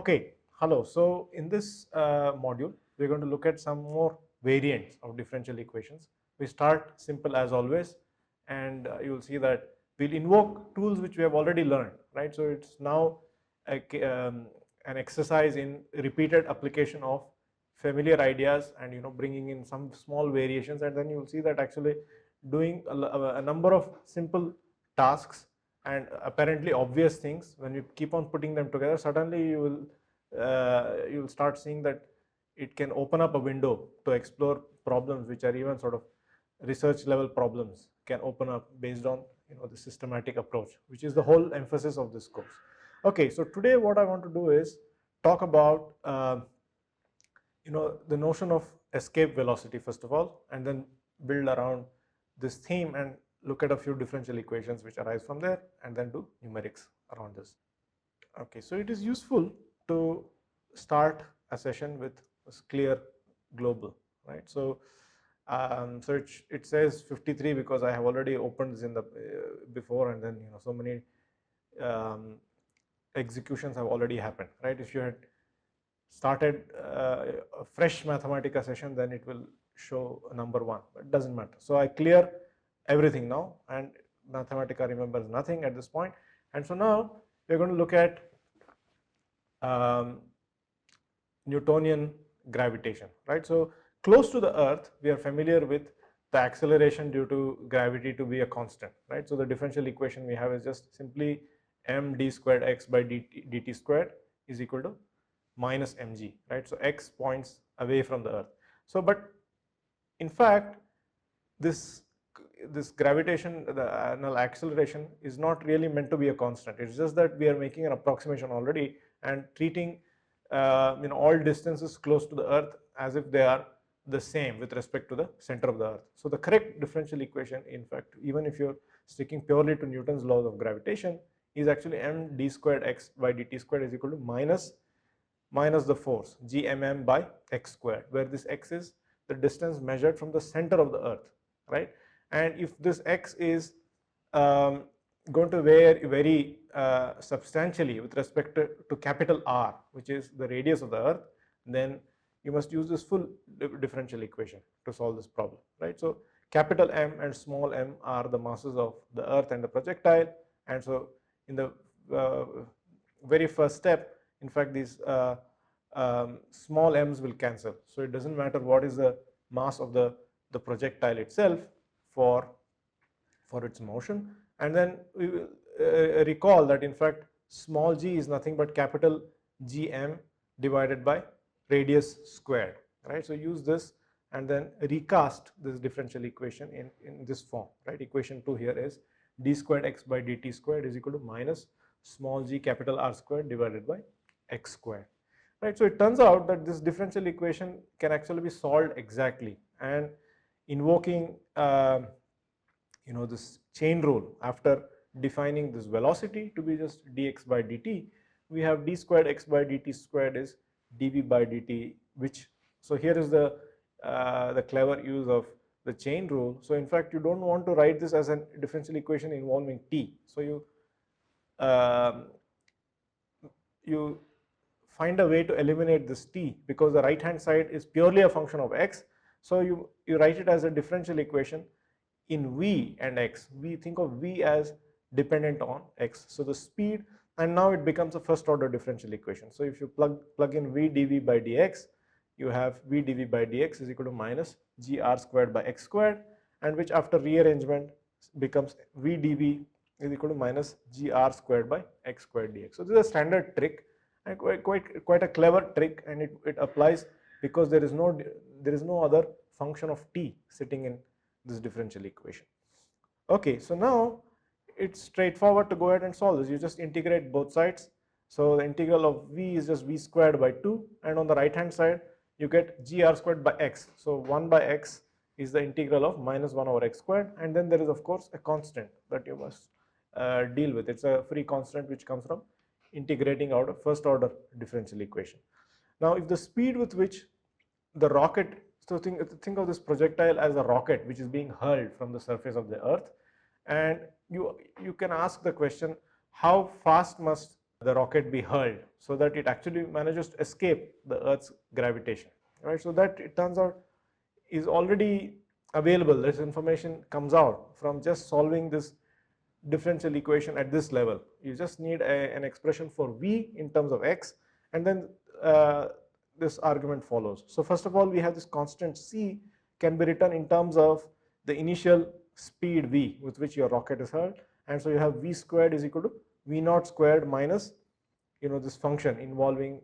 Okay, hello. So in this module, we're going to look at some more variants of differential equations. We start simple as always, and you'll see that we'll invoke tools which we have already learned, right? So it's now an exercise in repeated application of familiar ideas and bringing in some small variations, and then you'll see that actually doing a number of simple tasks and apparently obvious things, when you keep on putting them together, suddenly you'll start seeing that it can open up a window to explore problems which are even sort of research level problems can open up based on the systematic approach, which is the whole emphasis of this course. Okay, so today what I want to do is talk about the notion of escape velocity first of all, and then build around this theme and look at a few differential equations which arise from there, and then do numerics around this. Okay, so it is useful to start a session with a clear global, right? So it says 53 because I have already opened this in the before, and then so many executions have already happened, right? If you had started a fresh Mathematica session, then it will show a number 1, but it doesn't matter. So I clear everything now, and Mathematica remembers nothing at this point. And so now we're going to look at Newtonian gravitation, right? So close to the Earth, we are familiar with the acceleration due to gravity to be a constant, right? So the differential equation we have is just simply md squared x by dt squared is equal to minus mg, right? So x points away from the Earth. So but in fact this gravitation, the acceleration, is not really meant to be a constant. It's just that we are making an approximation already and treating all distances close to the Earth as if they are the same with respect to the center of the Earth. So the correct differential equation, in fact, even if you're sticking purely to Newton's laws of gravitation, is actually md squared x by dt squared is equal to minus the force gmm by x squared, where this x is the distance measured from the center of the Earth, right? And if this x is going to vary substantially with respect to capital R, which is the radius of the Earth, then you must use this full differential equation to solve this problem, right? So capital M and small m are the masses of the Earth and the projectile, and so in the very first step, in fact, these small m's will cancel, so it doesn't matter what is the mass of the projectile itself for its motion. And then we will recall that in fact small g is nothing but capital Gm divided by radius squared, right? So use this and then recast this differential equation in this form, right? Equation 2 here is d squared x by dt squared is equal to minus small g capital R squared divided by x squared, right? So it turns out that this differential equation can actually be solved exactly, and invoking this chain rule after defining this velocity to be just dx by dt, we have d squared x by dt squared is dv by dt, which, so here is the clever use of the chain rule. So in fact you don't want to write this as a differential equation involving t, so you find a way to eliminate this t, because the right hand side is purely a function of x. So you write it as a differential equation in v and x. We think of v as dependent on x, so the speed, and now it becomes a first order differential equation. So if you plug in v dv by dx, you have v dv by dx is equal to minus gr squared by x squared, and which after rearrangement becomes v dv is equal to minus gr squared by x squared dx. So this is a standard trick, and quite a clever trick, and it applies because there is no other function of t sitting in this differential equation. Okay, so now it's straightforward to go ahead and solve this. You just integrate both sides. So the integral of v is just v squared by 2, and on the right hand side you get gr squared by x. So 1 by x is the integral of minus 1 over x squared, and then there is of course a constant that you must deal with. It's a free constant which comes from integrating out a first order differential equation. Now if the speed with which the rocket, so think of this projectile as a rocket which is being hurled from the surface of the Earth, and you can ask the question, how fast must the rocket be hurled so that it actually manages to escape the Earth's gravitation, right? So that it turns out is already available. This information comes out from just solving this differential equation at this level. You just need an expression for v in terms of x, and then this argument follows. So first of all, we have this constant c can be written in terms of the initial speed v with which your rocket is hurled, and so you have v squared is equal to v naught squared minus this function involving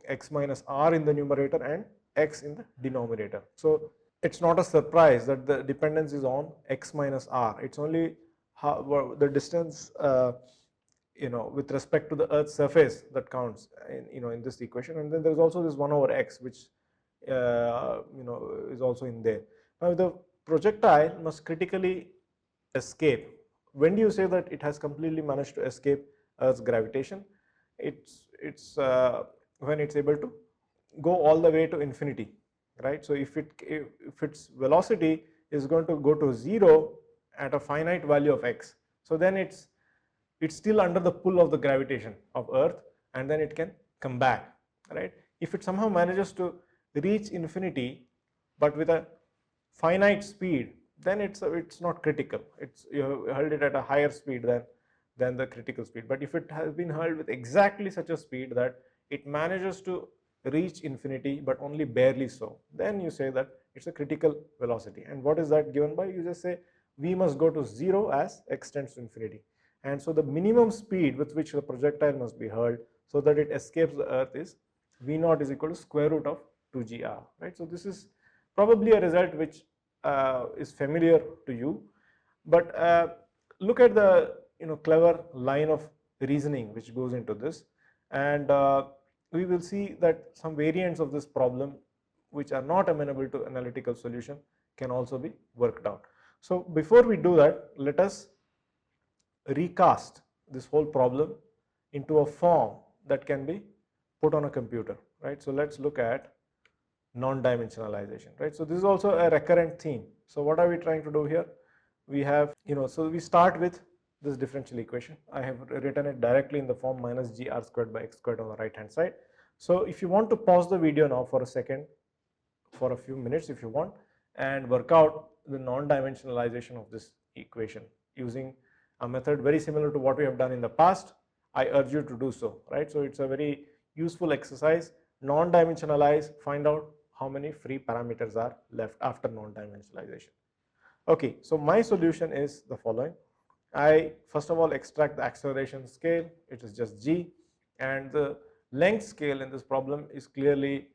x minus r in the numerator and x in the denominator. So it's not a surprise that the dependence is on x minus r. It's only the distance with respect to the Earth's surface that counts in this equation, and then there's also this 1 over x which is also in there. Now the projectile must critically escape. When do you say that it has completely managed to escape Earth's gravitation? It's when it's able to go all the way to infinity, right? So if its velocity is going to go to 0 at a finite value of x, so then it's still under the pull of the gravitation of Earth, and then it can come back, right? If it somehow manages to reach infinity but with a finite speed, then it's not critical. You hurled it at a higher speed than the critical speed. But if it has been hurled with exactly such a speed that it manages to reach infinity but only barely so, then you say that it's a critical velocity. And what is that given by? You just say v must go to 0 as x tends to infinity. And so the minimum speed with which the projectile must be hurled so that it escapes the Earth is v naught is equal to square root of 2gr, right? So this is probably a result which is familiar to you, but look at the clever line of reasoning which goes into this, and we will see that some variants of this problem which are not amenable to analytical solution can also be worked out. So before we do that, let us recast this whole problem into a form that can be put on a computer, right? So let's look at non-dimensionalization, right? So this is also a recurrent theme. So what are we trying to do here? We have, so we start with this differential equation. I have written it directly in the form minus gr squared by x squared on the right hand side. So if you want to pause the video now for a second, for a few minutes if you want, and work out the non-dimensionalization of this equation using a method very similar to what we have done in the past, I urge you to do so, right? So it's a very useful exercise. Non-dimensionalize, find out how many free parameters are left after non-dimensionalization. Okay, so my solution is the following. I first of all extract the acceleration scale, it is just g, and the length scale in this problem is clearly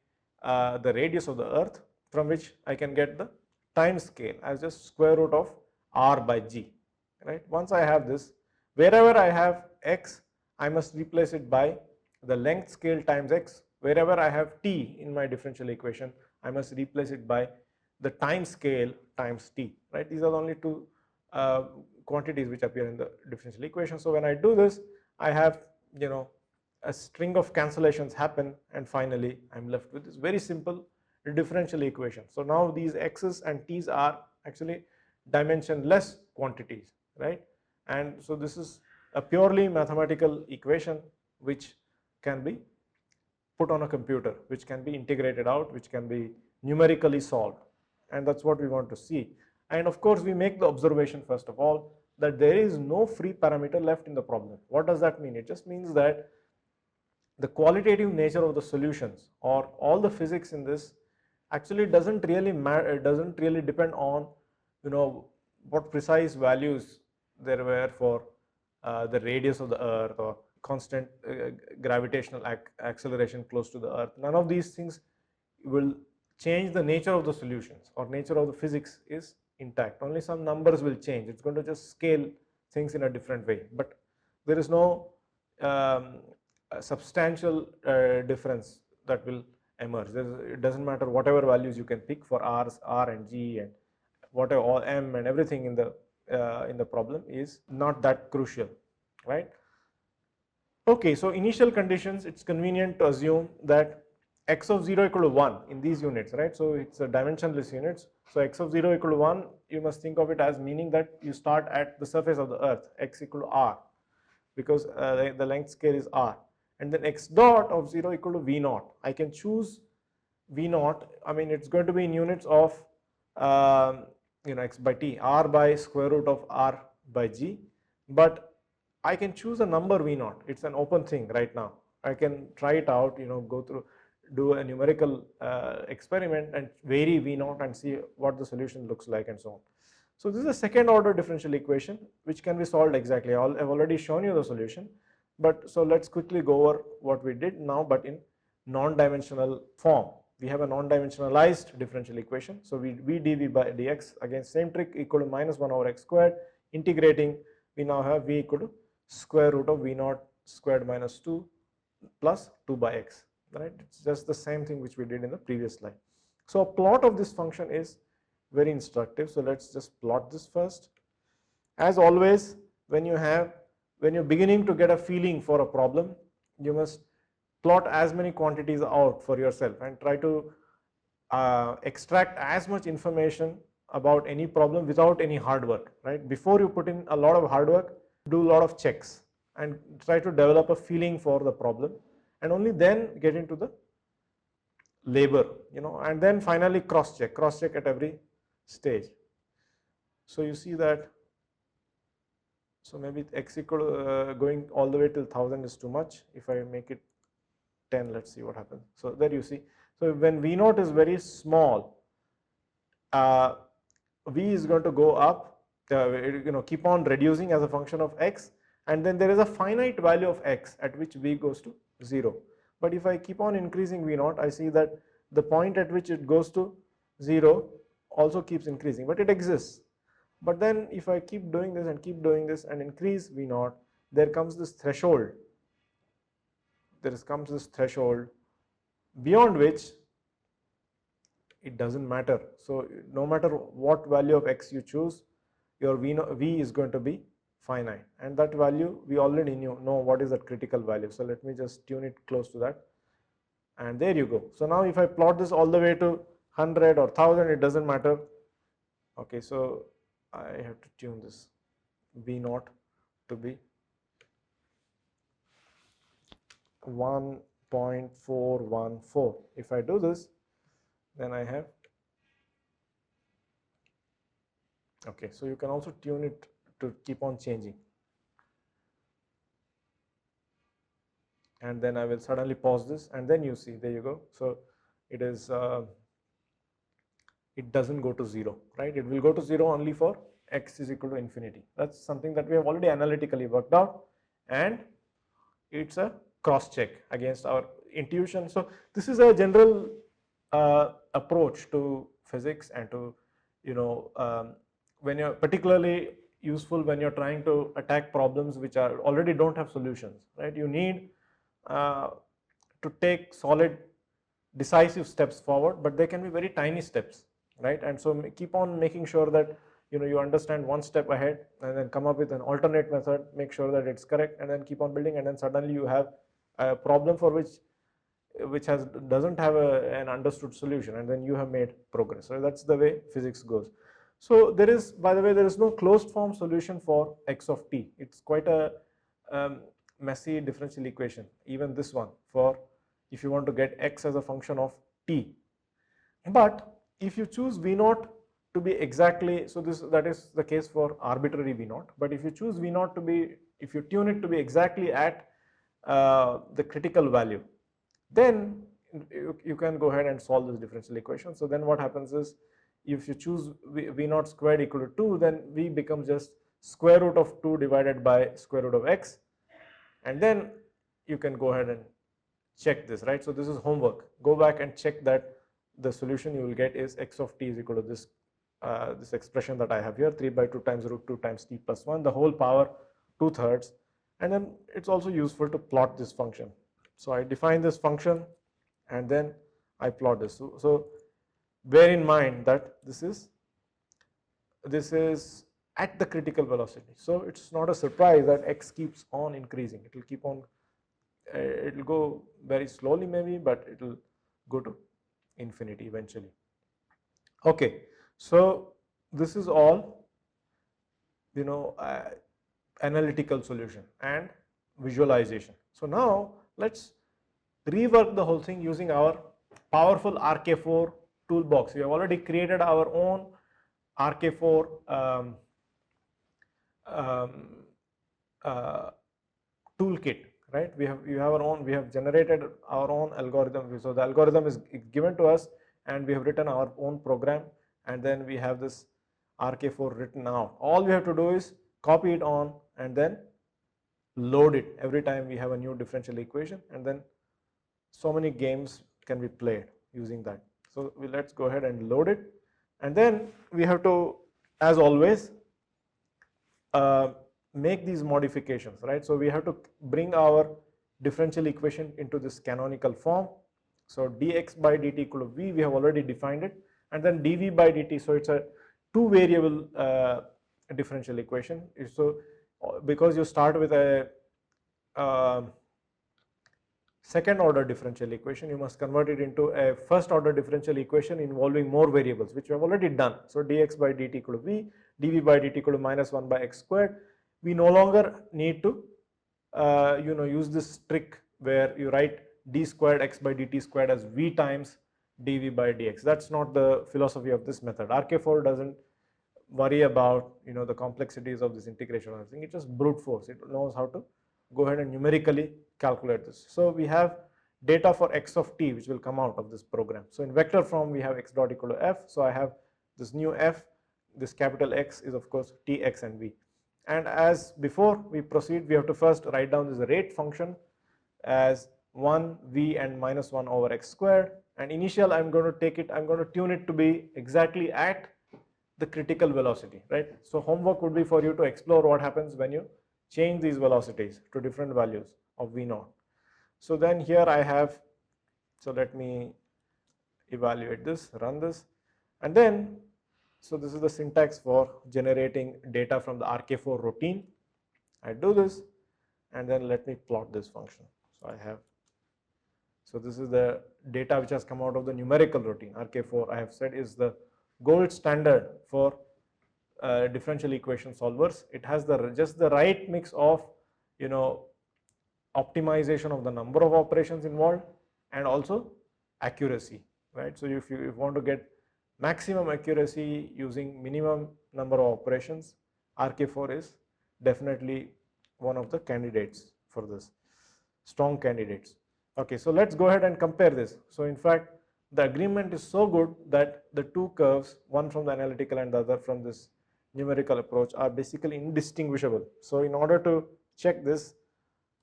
the radius of the Earth, from which I can get the time scale as just square root of r by g, right? Once I have this, wherever I have x, I must replace it by the length scale times x. Wherever I have t in my differential equation, I must replace it by the time scale times t, right? These are the only two quantities which appear in the differential equation. So when I do this, I have a string of cancellations happen, and finally I'm left with this very simple differential equation. So now these x's and t's are actually dimensionless quantities, right? And so this is a purely mathematical equation which can be put on a computer, which can be integrated out, which can be numerically solved, and that's what we want to see. And of course we make the observation first of all that there is no free parameter left in the problem. What does that mean? It just means that the qualitative nature of the solutions or all the physics in this actually doesn't really matter, doesn't really depend on what precise values there were for the radius of the Earth or constant gravitational acceleration close to the Earth. None of these things will change the nature of the solutions, or nature of the physics is intact. Only some numbers will change. It's going to just scale things in a different way, but there is no substantial difference that will emerge. It doesn't matter whatever values you can pick for r and g and whatever, all m and everything in the problem is not that crucial, right? Okay, so initial conditions, it's convenient to assume that x of 0 equal to 1 in these units, right? So it's a dimensionless units. So x of 0 equal to 1, you must think of it as meaning that you start at the surface of the Earth, x equal to r. because the length scale is r, and then x dot of 0 equal to v naught. I can choose v naught, I mean it's going to be in units of x by t, r by square root of r by g, but I can choose a number v naught. It's an open thing right now. I can try it out, go through, do a numerical experiment and vary v naught and see what the solution looks like and so on. So this is a second order differential equation which can be solved exactly. I've already shown you the solution, but so let's quickly go over what we did now, but in non-dimensional form. We have a non-dimensionalized differential equation. So we dv by dx, again same trick, equal to minus 1 over x squared. Integrating, we now have v equal to square root of v naught squared minus 2 plus 2 by x, right? It's just the same thing which we did in the previous slide. So a plot of this function is very instructive. So let's just plot this first. As always, when you're beginning to get a feeling for a problem, you must plot as many quantities out for yourself and try to extract as much information about any problem without any hard work, right? Before you put in a lot of hard work, do a lot of checks and try to develop a feeling for the problem, and only then get into the labor, and then finally cross check at every stage. So you see that, so maybe x equal to going all the way till 1000 is too much. If I make it 10, let's see what happens. So there you see, so when v naught is very small, v is going to go up, keep on reducing as a function of x, and then there is a finite value of x at which v goes to 0. But if I keep on increasing v naught, I see that the point at which it goes to 0 also keeps increasing, but it exists. But then if I keep doing this and increase v naught, there comes this threshold. Comes this threshold beyond which it doesn't matter. So no matter what value of x you choose, your v is going to be finite, and that value we already know what is that critical value. So let me just tune it close to that, and there you go. So now if I plot this all the way to 100 or 1000, it doesn't matter. Okay, so I have to tune this v naught to be 1.414. If I do this, then I have, okay, so you can also tune it to keep on changing, and then I will suddenly pause this, and then you see, there you go. So it is it doesn't go to 0, right? It will go to 0 only for x is equal to infinity. That's something that we have already analytically worked out, and it's a cross check against our intuition. So this is a general approach to physics, and to when you're particularly useful when you're trying to attack problems which are already don't have solutions, right? You need to take solid decisive steps forward, but they can be very tiny steps, right? And so keep on making sure that you understand one step ahead, and then come up with an alternate method, make sure that it's correct, and then keep on building, and then suddenly you have a problem for which doesn't have an understood solution, and then you have made progress. So that's the way physics goes. So there is, by the way, there is no closed form solution for x of t. It's quite a messy differential equation, even this one, for if you want to get x as a function of t. But if you choose v naught to be exactly, so that is the case for arbitrary v naught, but if you choose v naught to be, if you tune it to be exactly at the critical value, then you can go ahead and solve this differential equation. So then what happens is, if you choose v naught squared equal to 2, then v becomes just square root of 2 divided by square root of x, and then you can go ahead and check this, right? So this is homework. Go back and check that the solution you will get is x of t is equal to this this expression that I have here, 3 by 2 times root 2 times t plus 1, the whole power 2/3. And then it's also useful to plot this function. So I define this function, and then I plot this. So bear in mind that this is at the critical velocity. So it's not a surprise that x keeps on increasing. It will keep on, it will go very slowly maybe, but it will go to infinity eventually. Okay, so this is all analytical solution, and visualization. So now let's rework the whole thing using our powerful RK4 toolbox. We have already created our own RK4 toolkit, right? We have generated our own algorithm. So the algorithm is given to us, and we have written our own program, and then we have this RK4 written out. All we have to do is copy it on and then load it every time we have a new differential equation, and then so many games can be played using that. So let's go ahead and load it, and then we have to, as always, make these modifications, right? So we have to bring our differential equation into this canonical form. So dx by dt equal to v, we have already defined it, and then dv by dt. So it's a two variable differential equation. So because you start with a second order differential equation, you must convert it into a first order differential equation involving more variables, which we have already done. So dx by dt equal to v, dv by dt equal to minus 1 by x squared. We no longer need to use this trick where you write d squared x by dt squared as v times dv by dx. That's not the philosophy of this method. RK4 doesn't worry about the complexities of this integration or anything. It just brute force. It knows how to go ahead and numerically calculate this. So we have data for x of t, which will come out of this program. So in vector form, we have x dot equal to f. So I have this new f. This capital X is of course t, x and v. And as before we proceed, we have to first write down this rate function as 1 v and minus 1 over x squared. And initial, I'm going to tune it to be exactly at the critical velocity, right? So homework would be for you to explore what happens when you change these velocities to different values of v naught. So then here I have, so let me evaluate this, run this, and then, so this is the syntax for generating data from the RK4 routine. I do this, and then let me plot this function. So this is the data which has come out of the numerical routine. RK4, I have said, is the gold standard for differential equation solvers. It has just the right mix of optimization of the number of operations involved and also accuracy, right? So if you want to get maximum accuracy using minimum number of operations, RK4 is definitely one of the candidates for this, strong candidates. Okay, so let's go ahead and compare this. So in fact, the agreement is so good that the two curves, one from the analytical and the other from this numerical approach, are basically indistinguishable. So in order to check this,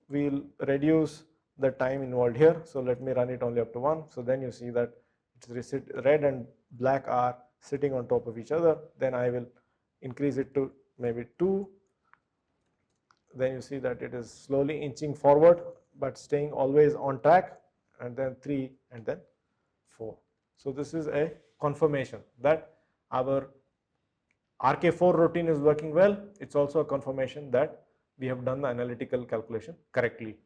we'll reduce the time involved here. So let me run it only up to 1. So then you see that it's red and black are sitting on top of each other. Then I will increase it to maybe 2. Then you see that it is slowly inching forward but staying always on track, and then 3 and then 4. So this is a confirmation that our RK4 routine is working well. It's also a confirmation that we have done the analytical calculation correctly.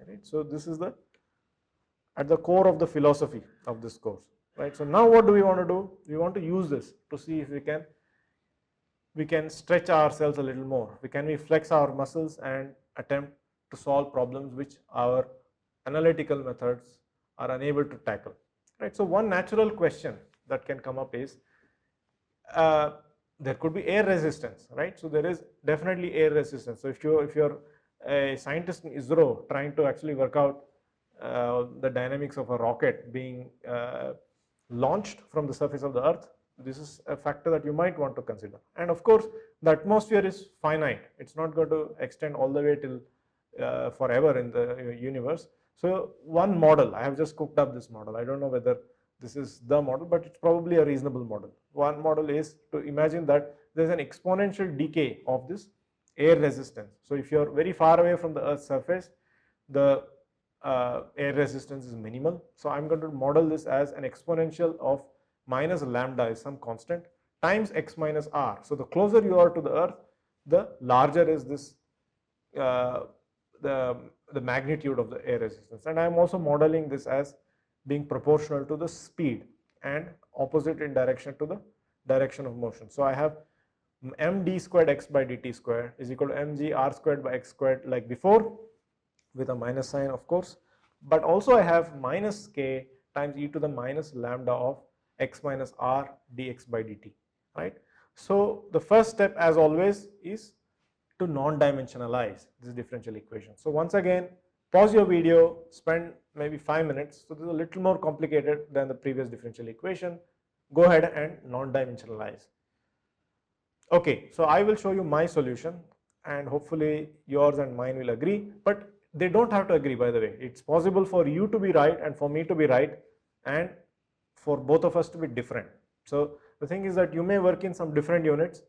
Right? So this is at the core of the philosophy of this course. Right? So now what do we want to do? We want to use this to see if we can stretch ourselves a little more. Can we flex our muscles and attempt to solve problems which our analytical methods are unable to tackle. Right? So one natural question that can come up is, there could be air resistance, right? So there is definitely air resistance. So if you're a scientist in ISRO trying to actually work out the dynamics of a rocket being launched from the surface of the Earth, this is a factor that you might want to consider. And of course, the atmosphere is finite. It's not going to extend all the way till forever in the universe. So one model, I have just cooked up this model. I don't know whether this is the model, but it's probably a reasonable model. One model is to imagine that there's an exponential decay of this air resistance. So if you're very far away from the Earth's surface, the air resistance is minimal. So I'm going to model this as an exponential of minus lambda is some constant times x minus r. So the closer you are to the Earth, the larger is this the magnitude of the air resistance. And I'm also modeling this as being proportional to the speed and opposite in direction to the direction of motion. So I have md squared x by dt squared is equal to mg r squared by x squared like before, with a minus sign of course, but also I have minus k times e to the minus lambda of x minus r dx by dt, right. So the first step as always is to non-dimensionalize this differential equation. So once again, pause your video, spend maybe 5 minutes. So this is a little more complicated than the previous differential equation. Go ahead and non-dimensionalize. Okay, so I will show you my solution and hopefully yours and mine will agree, but they don't have to agree, by the way. It's possible for you to be right and for me to be right and for both of us to be different. So the thing is that you may work in some different units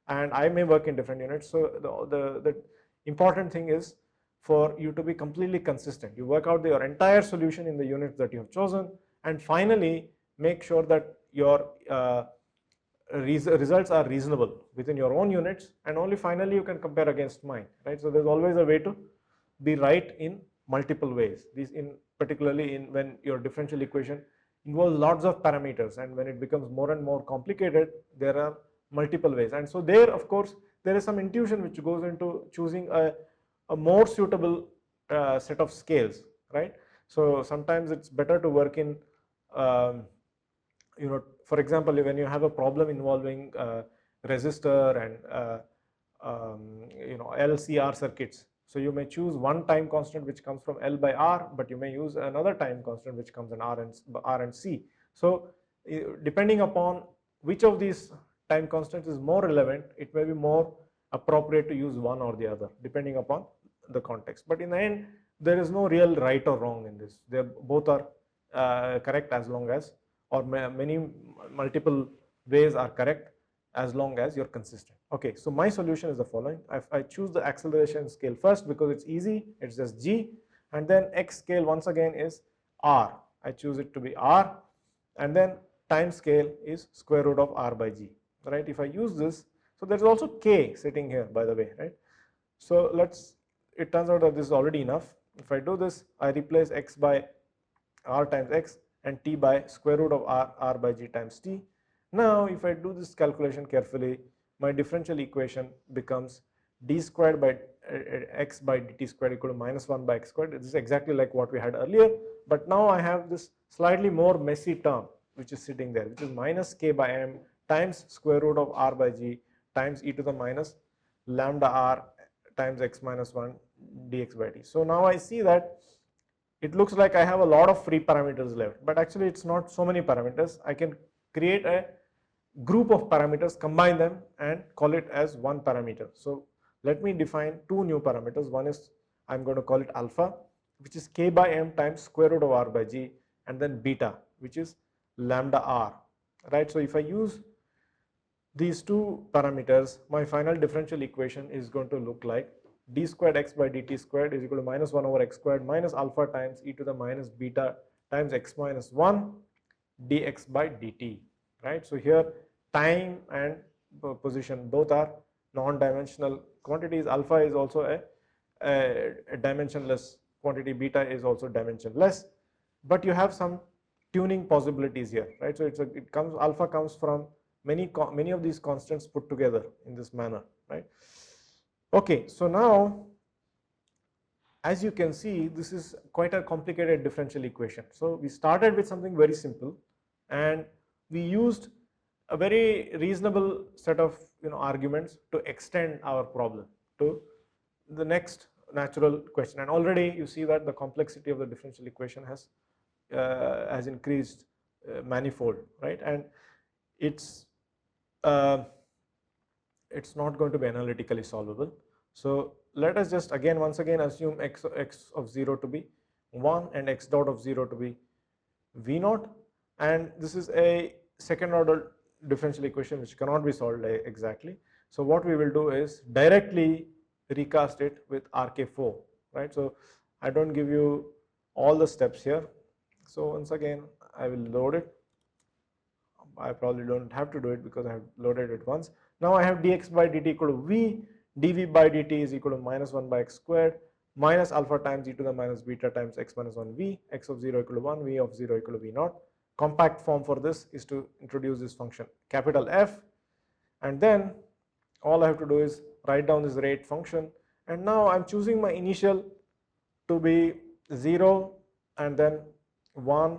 and I may work in different units. So the important thing is for you to be completely consistent. You work out your entire solution in the units that you have chosen, and finally make sure that your results are reasonable within your own units, and only finally you can compare against mine, right. So there's always a way to be right in multiple ways. These in particularly in when your differential equation involves lots of parameters, and when it becomes more and more complicated, there are multiple ways. And so there, of course, there is some intuition which goes into choosing a more suitable set of scales, right. So sometimes it's better to work in for example, when you have a problem involving resistor and LCR circuits, so you may choose one time constant which comes from L by R, but you may use another time constant which comes in R and C. So depending upon which of these time constants is more relevant, it may be more appropriate to use one or the other depending upon the context. But in the end, there is no real right or wrong in this. They both are correct as long as, or many multiple ways are correct as long as you're consistent. Okay, so my solution is the following. I choose the acceleration scale first because it's easy, it's just g, and then x scale once again is r. I choose it to be r, and then time scale is square root of r by g, right. If I use this, so there's also k sitting here, by the way, right. So it turns out that this is already enough. If I do this, I replace x by r times x and t by square root of r by g times t. Now if I do this calculation carefully, my differential equation becomes d squared by x by dt squared equal to minus 1 by x squared. This is exactly like what we had earlier, but now I have this slightly more messy term which is sitting there, which is minus k by m times square root of r by g times e to the minus lambda r times x minus 1 dx by t. So now I see that it looks like I have a lot of free parameters left, but actually it's not so many parameters. I can create a group of parameters, combine them and call it as one parameter. So let me define two new parameters. One is, I'm going to call it alpha, which is k by m times square root of r by g, and then beta, which is lambda r, right. So if I use these two parameters, my final differential equation is going to look like d squared x by dt squared is equal to minus 1 over x squared minus alpha times e to the minus beta times x minus 1 dx by dt, right. So here time and position both are non-dimensional quantities. Alpha is also a dimensionless quantity, beta is also dimensionless, but you have some tuning possibilities here, right. So alpha comes from many of these constants put together in this manner, right. Okay, so now as you can see, this is quite a complicated differential equation. So we started with something very simple and we used a very reasonable set of arguments to extend our problem to the next natural question, and already you see that the complexity of the differential equation has increased manifold, right, and it's not going to be analytically solvable. So let us just once again assume x of 0 to be 1 and x dot of 0 to be v naught, and this is a second order differential equation which cannot be solved exactly. So what we will do is directly recast it with RK4, right. So I don't give you all the steps here. So once again I will load it. I probably don't have to do it because I have loaded it once. Now I have dx by dt equal to v, dv by dt is equal to minus 1 by x squared minus alpha times e to the minus beta times x minus 1 v, x of 0 equal to 1, v of 0 equal to v naught. Compact form for this is to introduce this function capital F, and then all I have to do is write down this rate function, and now I'm choosing my initial to be 0 and then 1,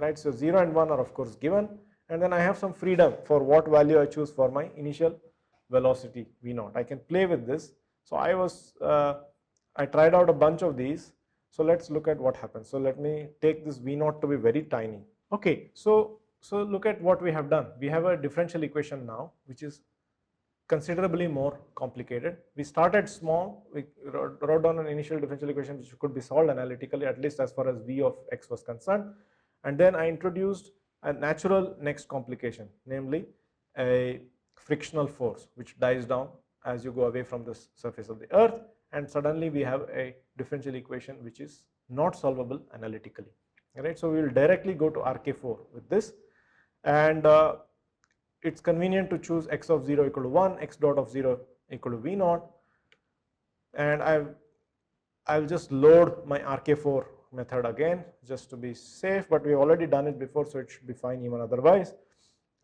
right? So 0 and 1 are of course given, and then I have some freedom for what value I choose for my initial velocity v0. I can play with this. So I tried out a bunch of these. So let's look at what happens. So let me take this v0 to be very tiny. Okay, so look at what we have done. We have a differential equation now, which is considerably more complicated. We started small. We wrote down an initial differential equation which could be solved analytically, at least as far as v of x was concerned. And then I introduced a natural next complication, namely a frictional force which dies down as you go away from the surface of the earth, and suddenly we have a differential equation which is not solvable analytically. Right? So we will directly go to RK4 with this, and it's convenient to choose x of 0 equal to 1, x dot of 0 equal to v0, and I'll just load my RK4 method again just to be safe, but we've already done it before, so it should be fine even otherwise.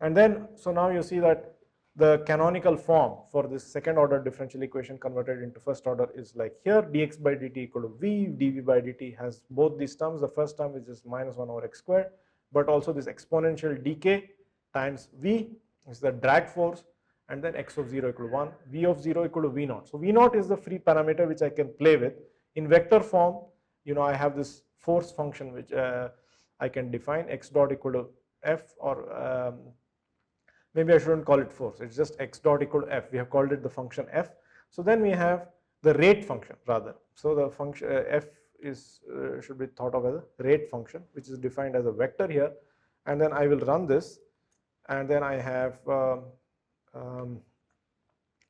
And then, so now you see that the canonical form for this second order differential equation converted into first order is like here: dx by dt equal to v, dv by dt has both these terms. The first term is just minus 1 over x squared, but also this exponential decay times v is the drag force, and then x of 0 equal to 1, v of 0 equal to v0. So v0 is the free parameter which I can play with. In vector form, you know, I have this force function which I can define, x dot equal to f, or maybe I shouldn't call it force, it's just x dot equal to f. We have called it the function f. So then we have the rate function rather. So the function f is should be thought of as a rate function, which is defined as a vector here, and then I will run this, and then I have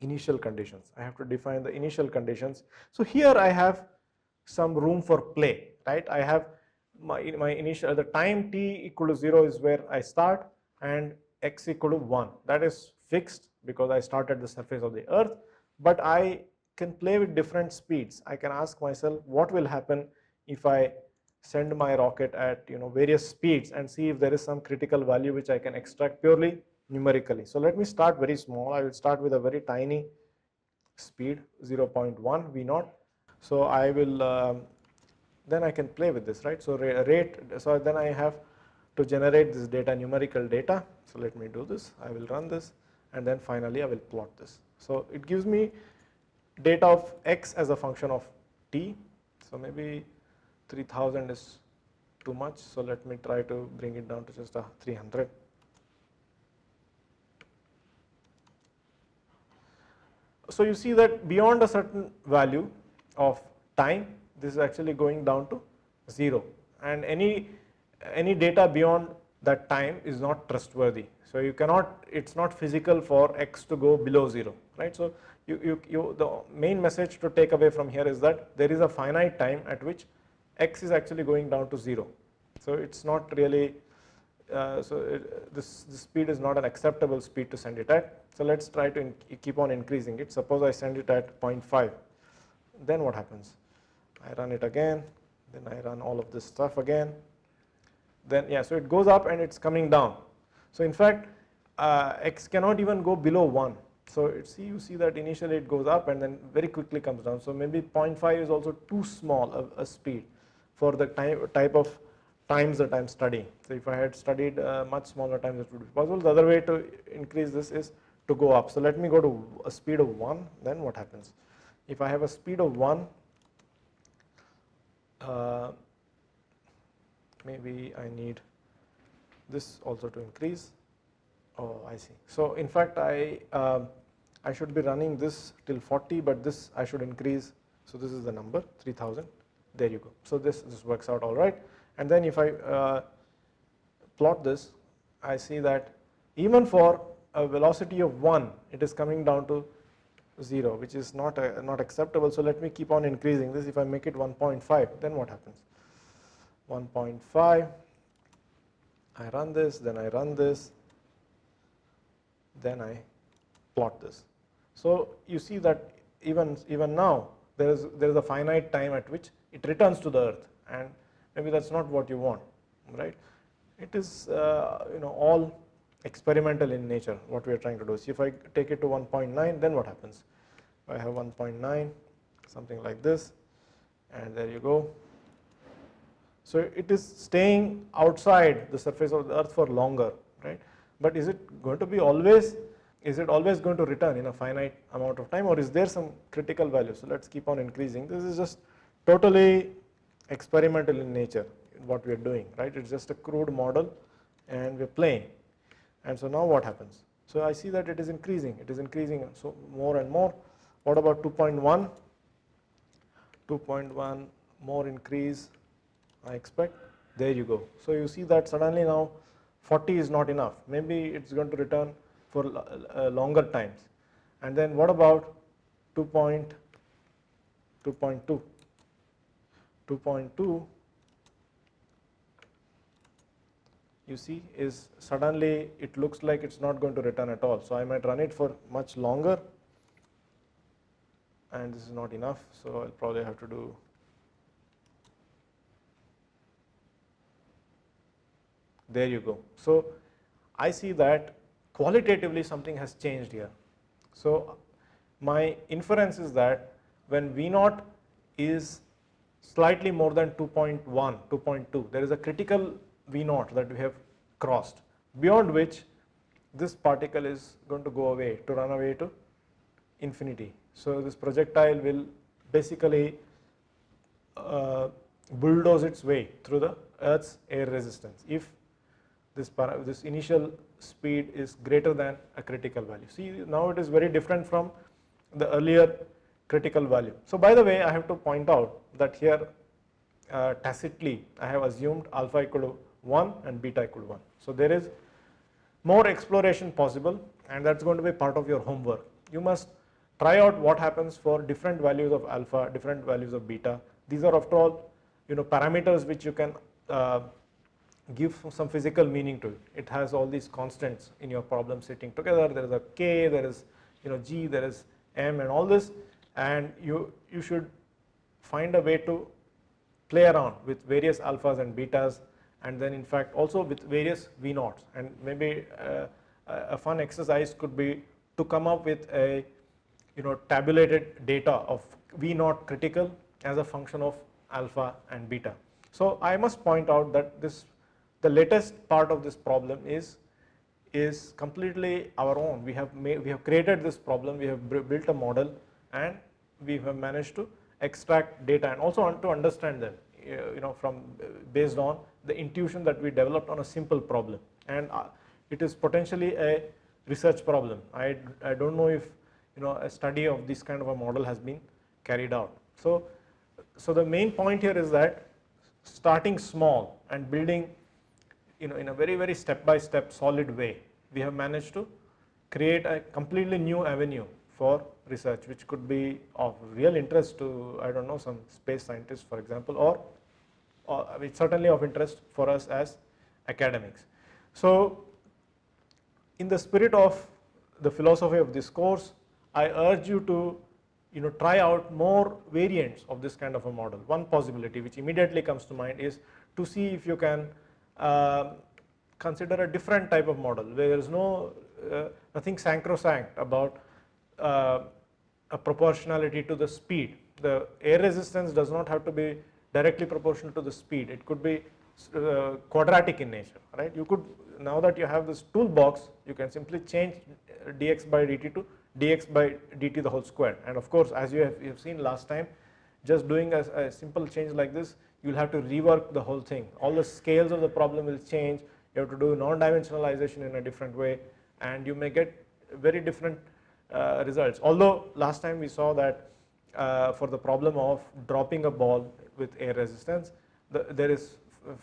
initial conditions. I have to define the initial conditions. So here I have some room for play, right? I have my initial, the time t equal to 0 is where I start, and x equal to 1, that is fixed because I start at the surface of the earth, but I can play with different speeds. I can ask myself what will happen if I send my rocket at, you know, various speeds and see if there is some critical value which I can extract purely numerically. So let me start very small. I will start with a very tiny speed, 0.1 v0. So I will then I can play with this, right? So rate, so then I have to generate this data, numerical data. So let me do this. I will run this, and then finally I will plot this. So it gives me data of x as a function of t. So maybe 3000 is too much, so let me try to bring it down to just 300. So you see that beyond a certain value of time, this is actually going down to 0, and any data beyond that time is not trustworthy. So you cannot, it's not physical for x to go below 0, right? So the main message to take away from here is that there is a finite time at which x is actually going down to 0. So it's not really, this speed is not an acceptable speed to send it at. So let's try to keep on increasing it. Suppose I send it at 0.5, then what happens? I run it again, then I run all of this stuff again. Then yeah, so it goes up and it's coming down. So in fact, x cannot even go below 1. So you see that initially it goes up and then very quickly comes down. So maybe 0.5 is also too small a speed for the type of times that I'm studying. So if I had studied much smaller times, it would be possible. The other way to increase this is to go up. So let me go to a speed of 1, then what happens? If I have a speed of 1, maybe I need this also to increase. Oh, I see. So in fact, I should be running this till 40, but this I should increase. So this is the number, 3000. There you go. So this works out all right. And then if I plot this, I see that even for a velocity of 1, it is coming down to 0, which is not acceptable. So let me keep on increasing this. If I make it 1.5, then what happens? 1.5, I run this, then I run this, then I plot this. So you see that even now there is a finite time at which it returns to the earth, and maybe that's not what you want, right? It is all experimental in nature what we are trying to do. So if I take it to 1.9, then what happens? I have 1.9, something like this, and there you go. So it is staying outside the surface of the earth for longer, right? But is it going to be always, is it always going to return in a finite amount of time, or is there some critical value? So let's keep on increasing. This is just totally experimental in nature, what we are doing, right? It's just a crude model and we're playing. And so now what happens? So I see that it is increasing, so more and more. What about 2.1? 2.1 more increase, I expect. There you go. So you see that suddenly now 40 is not enough. Maybe it's going to return for longer times. And then what about 2.2? 2.2, you see, is suddenly it looks like it's not going to return at all. So I might run it for much longer, and this is not enough. So I'll probably have to do there you go. So I see that qualitatively something has changed here. So my inference is that when V naught is slightly more than 2.1, 2.2, there is a critical V naught that we have crossed, beyond which this particle is going to go away, to run away to infinity. So this projectile will basically bulldoze its way through the Earth's air resistance if this initial speed is greater than a critical value. See, now it is very different from the earlier critical value. So by the way, I have to point out that here tacitly I have assumed alpha equal to 1 and beta equal to 1. So there is more exploration possible, and that's going to be part of your homework. You must try out what happens for different values of alpha, different values of beta. These are after all, parameters which you can give some physical meaning to it. It has all these constants in your problem sitting together. There is a k, there is g, there is m, and all this, and you should find a way to play around with various alphas and betas, and then in fact also with various V naughts. And maybe a fun exercise could be to come up with a tabulated data of V naught critical as a function of alpha and beta. So I must point out that the latest part of this problem is completely our own. We have created this problem, we have built a model, and we have managed to extract data and also to understand them, from based on the intuition that we developed on a simple problem. And it is potentially a research problem. I don't know if a study of this kind of a model has been carried out. So the main point here is that starting small and building in a very, very step-by-step solid way, we have managed to create a completely new avenue for research, which could be of real interest to, I don't know, some space scientists, for example, or it's certainly of interest for us as academics. So in the spirit of the philosophy of this course, I urge you to try out more variants of this kind of a model. One possibility which immediately comes to mind is to see if you can consider a different type of model where there is nothing sacrosanct about a proportionality to the speed. The air resistance does not have to be directly proportional to the speed. It could be quadratic in nature, right? You could, now that you have this toolbox, you can simply change dx by dt to dx by dt the whole square. And of course, as you have seen last time, just doing a simple change like this, you will have to rework the whole thing. All the scales of the problem will change. You have to do non-dimensionalization in a different way, and you may get very different results. Although last time we saw that for the problem of dropping a ball with air resistance, there is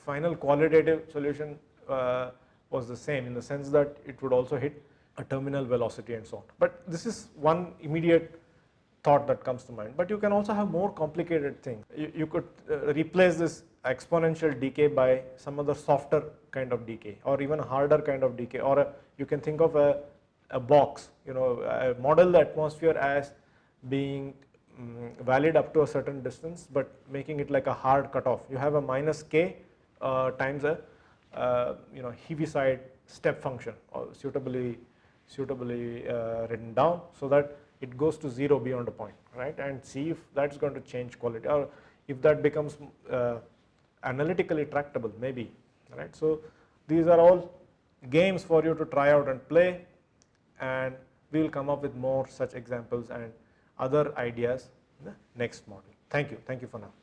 final qualitative solution was the same, in the sense that it would also hit a terminal velocity and so on. But this is one immediate thought that comes to mind. But you can also have more complicated things. You could replace this exponential decay by some other softer kind of decay, or even a harder kind of decay, or you can think of a box, model the atmosphere as being valid up to a certain distance, but making it like a hard cutoff. You have a minus k times a Heaviside step function, or suitably written down, so that it goes to 0 beyond a point, right? And see if that's going to change quality. Or if that becomes analytically tractable, maybe, right. So these are all games for you to try out and play, and we will come up with more such examples and other ideas in the next module. Thank you for now.